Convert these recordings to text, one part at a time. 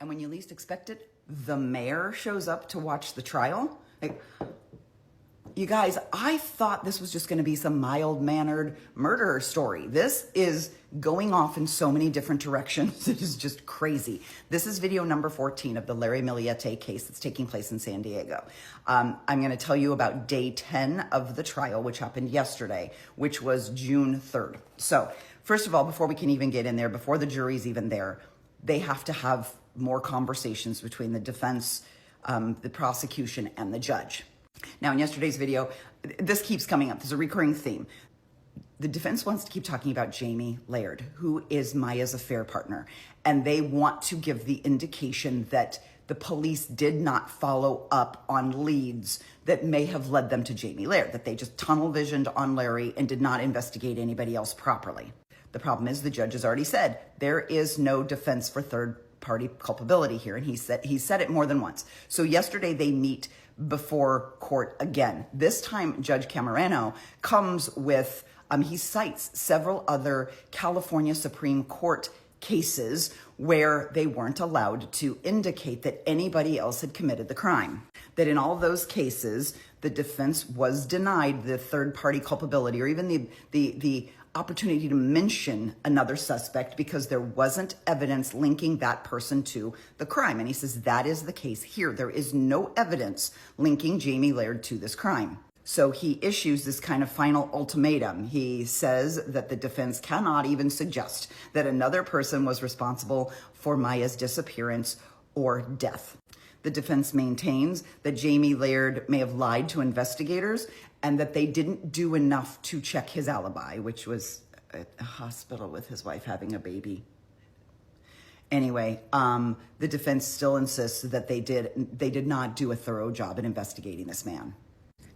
And when you least expect it, the mayor shows up to watch the trial. Like, you guys, I thought this was just going to be some mild-mannered murder story. This is going off in so many different directions. It is just crazy. This is video number 14 of the Larry Millete case that's taking place in San Diego. I'm going to tell you about day 10 of the trial, which happened yesterday, which was June 3rd. So first of all, before we can even get in there, before the jury's even there, they have to have more conversations between the defense, the prosecution, and the judge. Now, in yesterday's video, this keeps coming up. There's a recurring theme. The defense wants to keep talking about Jamie Laird, who is Maya's affair partner, and they want to give the indication that the police did not follow up on leads that may have led them to Jamie Laird, that they just tunnel visioned on Larry and did not investigate anybody else properly. The problem is the judge has already said there is no defense for third-party culpability here, and he said it more than once. So yesterday they meet before court again. This time, Judge Camarano comes with, he cites several other California Supreme Court cases where they weren't allowed to indicate that anybody else had committed the crime. That in all those cases, the defense was denied the third-party culpability or even the opportunity to mention another suspect because there wasn't evidence linking that person to the crime. And he says that is the case here. There is no evidence linking Jamie Laird to this crime. So he issues this kind of final ultimatum. He says that the defense cannot even suggest that another person was responsible for Maya's disappearance or death. The defense maintains that Jamie Laird may have lied to investigators and that they didn't do enough to check his alibi, which was at a hospital with his wife having a baby. Anyway, the defense still insists that they did not do a thorough job in investigating this man.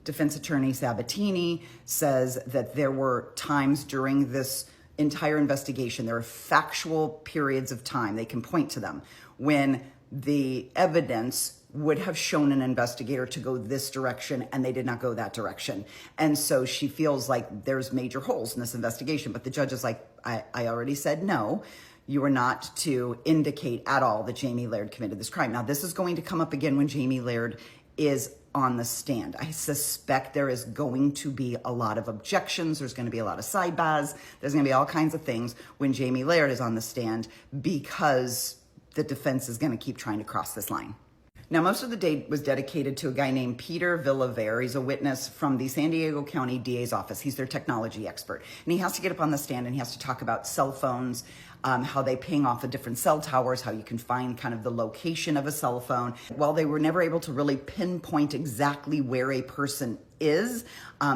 Defense attorney Sabatini says that there were times during this entire investigation, there are factual periods of time, they can point to them, when the evidence would have shown an investigator to go this direction and they did not go that direction. And so she feels like there's major holes in this investigation, but the judge is like, I already said no. You are not to indicate at all that Jamie Laird committed this crime. Now, this is going to come up again when Jamie Laird is on the stand. I suspect there is going to be a lot of objections. There's going to be a lot of sidebars. There's going to be all kinds of things when Jamie Laird is on the stand because the defense is going to keep trying to cross this line. Now, most of the day was dedicated to a guy named Peter Villaver. He's a witness from the San Diego County DA's office. He's their technology expert. And he has to get up on the stand and he has to talk about cell phones, how they ping off of different cell towers, how you can find kind of the location of a cell phone. While they were never able to really pinpoint exactly where a person is,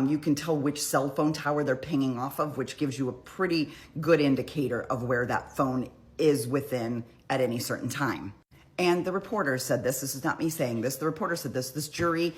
you can tell which cell phone tower they're pinging off of, which gives you a pretty good indicator of where that phone is within at any certain time. And the reporter said this is not me saying this, the reporter said this jury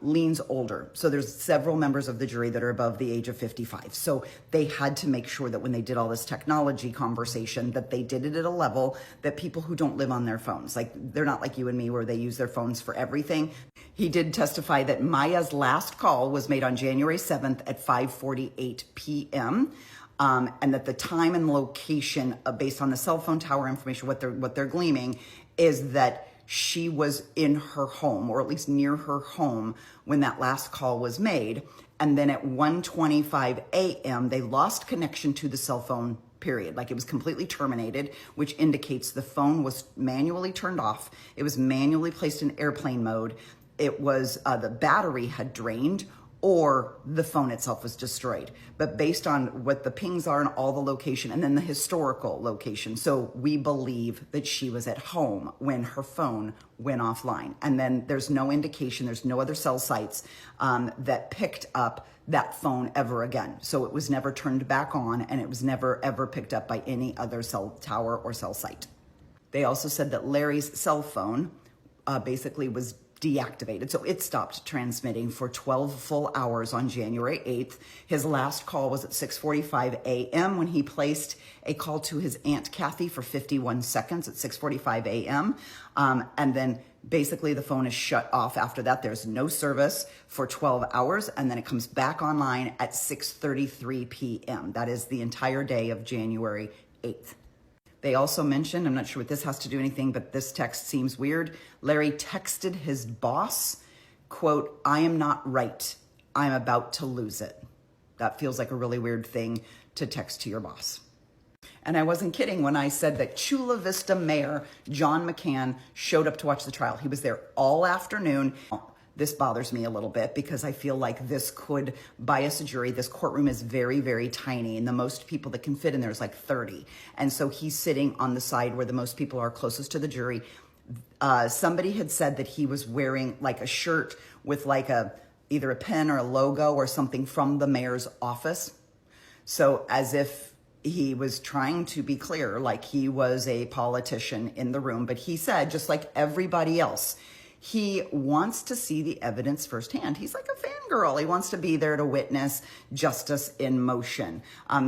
leans older. So there's several members of the jury that are above the age of 55. So they had to make sure that when they did all this technology conversation, that they did it at a level that people who don't live on their phones, like they're not like you and me where they use their phones for everything. He did testify that Maya's last call was made on January 7th at 5:48 p.m. And that the time and location based on the cell phone tower information, what they're gleaming is that she was in her home or at least near her home when that last call was made. And then at 1:25 a.m., they lost connection to the cell phone, period. Like it was completely terminated, which indicates the phone was manually turned off. It was manually placed in airplane mode. It was the battery had drained or the phone itself was destroyed. But based on what the pings are and all the location and then the historical location. So we believe that she was at home when her phone went offline. And then there's no indication, there's no other cell sites that picked up that phone ever again. So it was never turned back on and it was never ever picked up by any other cell tower or cell site. They also said that Larry's cell phone basically was deactivated. So it stopped transmitting for 12 full hours on January 8th. His last call was at 6:45 a.m. when he placed a call to his Aunt Kathy for 51 seconds at 6:45 a.m. And then basically the phone is shut off after that. There's no service for 12 hours and then it comes back online at 6:33 p.m. That is the entire day of January 8th. They also mentioned, I'm not sure what this has to do anything, but this text seems weird. Larry texted his boss, quote, "I am not right. I'm about to lose it." That feels like a really weird thing to text to your boss. And I wasn't kidding when I said that Chula Vista Mayor John McCann showed up to watch the trial. He was there all afternoon. This bothers me a little bit because I feel like this could bias a jury. This courtroom is very, very tiny, and the most people that can fit in there is like 30. And so he's sitting on the side where the most people are closest to the jury. Somebody had said that he was wearing like a shirt with like either a pen or a logo or something from the mayor's office. So as if he was trying to be clear, like he was a politician in the room. But he said, just like everybody else, he wants to see the evidence firsthand. He's like a fangirl. He wants to be there to witness justice in motion.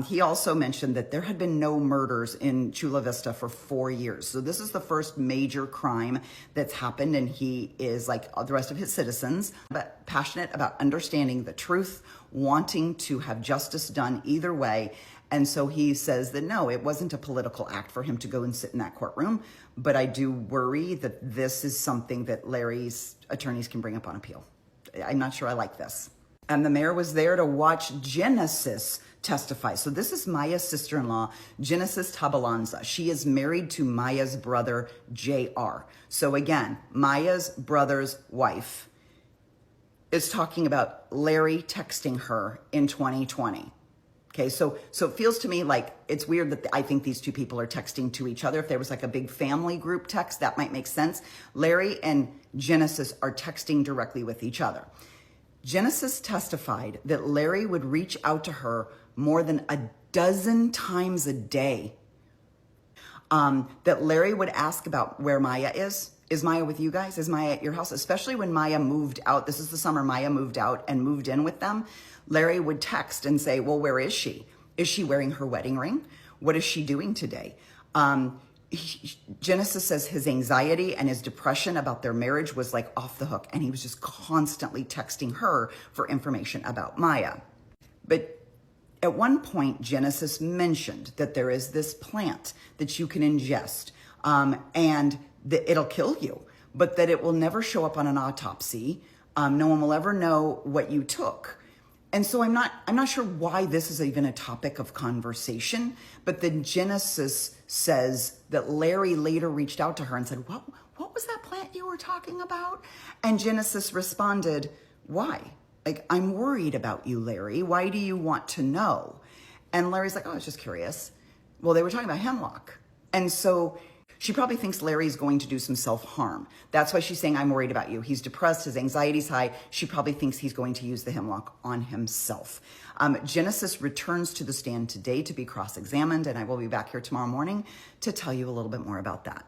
He also mentioned that there had been no murders in Chula Vista for 4 years. So this is the first major crime that's happened. And he is, like the rest of his citizens, but passionate about understanding the truth, wanting to have justice done either way. And so he says that no, it wasn't a political act for him to go and sit in that courtroom. But I do worry that this is something that Larry's attorneys can bring up on appeal. I'm not sure I like this. And the mayor was there to watch Genesis testify. So this is Maya's sister-in-law, Genesis Tabalanza. She is married to Maya's brother, JR. So again, Maya's brother's wife is talking about Larry texting her in 2020. Okay, so it feels to me like it's weird that I think these two people are texting to each other. If there was like a big family group text, that might make sense. Larry and Genesis are texting directly with each other. Genesis testified that Larry would reach out to her more than a dozen times a day. That Larry would ask about where Maya is. Is Maya with you guys? Is Maya at your house? Especially when Maya moved out. This is the summer Maya moved out and moved in with them. Larry would text and say, well, where is she? Is she wearing her wedding ring? What is she doing today? Genesis says his anxiety and his depression about their marriage was like off the hook. And he was just constantly texting her for information about Maya. But at one point, Genesis mentioned that there is this plant that you can ingest and that it'll kill you, but that it will never show up on an autopsy. No one will ever know what you took. And so I'm not sure why this is even a topic of conversation, but then Genesis says that Larry later reached out to her and said, what was that plant you were talking about? And Genesis responded, why? Like, I'm worried about you, Larry. Why do you want to know? And Larry's like, oh, I was just curious. Well, they were talking about hemlock. And so she probably thinks Larry's going to do some self-harm. That's why she's saying, I'm worried about you. He's depressed. His anxiety's high. She probably thinks he's going to use the hemlock on himself. Genesis returns to the stand today to be cross-examined, and I will be back here tomorrow morning to tell you a little bit more about that.